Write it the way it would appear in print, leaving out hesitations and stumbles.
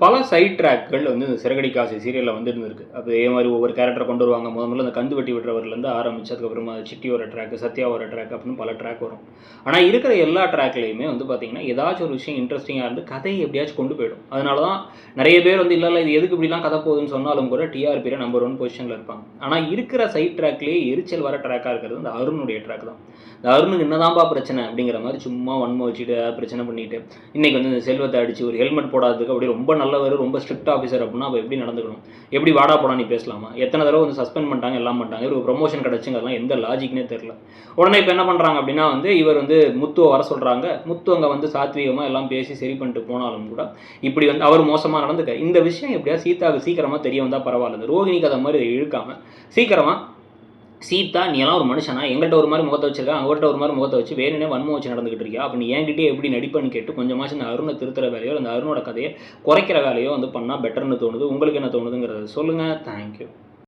பல சைட் ட்ராக்கள் வந்து இந்த சிறகடிக்க ஆசை சீரியலில் வந்து இருந்திருக்கு. அப்போ இதே மாதிரி ஒவ்வொரு கேரக்டரை கொண்டு வருவாங்க. முதல்ல அந்த கந்து வெட்டி விடுறவர்லேருந்து ஆரம்பிச்சு அதுக்கப்புறமா சிட்டியோட ட்ராக், சத்யாவோட ட்ராக் அப்படின்னு பல ட்ராக் வரும். ஆனால் இருக்கிற எல்லா ட்ராக்லையுமே வந்து பார்த்தீங்கன்னா ஏதாச்சும் ஒரு விஷயம் இன்ட்ரெஸ்டிங்காக இருந்து கதையை எப்படியாச்சும் கொண்டு போயிடும். அதனால தான் நிறைய பேர் வந்து இல்லை இது எதுக்கு இப்படிலாம் கதை போகுதுன்னு சொன்னாலும் கூட டிஆர்பியில் நம்பர் 1 பொசிஷனில் இருப்பாங்க. ஆனால் இருக்கிற சைட் ட்ராக்லேயே எரிச்சல் வர ட்ராக்காக இருக்கிறது இந்த அருணுடைய ட்ராக் தான். இந்த அருணுக்கு என்னதான்ப்பா பிரச்சனை அப்படிங்கிற மாதிரி சும்மா வன்மம் வச்சுட்டு பிரச்சனை பண்ணிட்டு இன்றைக்கி வந்து இந்த செல்வத்தை அடித்து ஒரு ஹெல்மெட் போடாததுக்கு அப்படி ரொம்ப நல்லவர், ரொம்ப ஸ்ட்ரிக்ட் ஆஃபீஸர் அப்படின்னா அப்போ எப்படி நடந்துக்கணும்? எப்படி வாடா போடா நீ பேசலாமா? எத்தனை தடவை வந்து சஸ்பெண்ட் பண்ணிட்டாங்க, எல்லாம் பண்ணிட்டாங்க. ஒரு ப்ரொமோஷன் கிடச்சுங்கிறதுலாம் எந்த லாஜிக்னே தெரில. உடனே இப்போ என்ன பண்ணுறாங்க அப்படின்னா வந்து இவர் வந்து முத்துவை வர சொல்கிறாங்க. முத்து அங்கே வந்து சாத்வீகமாக எல்லாம் பேசி சரி பண்ணிட்டு போனாலும் கூட இப்படி வந்து அவர் மோசமாக நடந்துக்க இந்த விஷயம் எப்படியா சீதாவுக்கு சீக்கிரமாக தெரிய வந்தால் பரவாயில்ல. இந்த ரோகிணிக்கு அதை மாதிரி இழுக்காமல் சீக்கிரமாக சீதா நீ எல்லாம் ஒரு மனுஷனா, எங்கள்கிட்ட ஒரு மாதிரி முகத்தை வச்சிருக்கா, அவங்கள்ட்ட ஒரு மாதிரி முகத்தை வச்சு வேணுனே வன்மம் வச்சு நடந்துகிட்டு இருக்கியா, அப்போ நீ என்கிட்டே எப்படி நடிப்பன்னு கேட்டு கொஞ்சமாச்சு இந்த அருணை திருத்துற வேலையோ அந்த அருணோட கதையை குறைக்கிற வேலையோ வந்து பண்ணால் பெட்டர்னு தோணுது. உங்களுக்கு என்ன தோணுதுங்கிறத சொல்லுங்கள். தேங்க்யூ.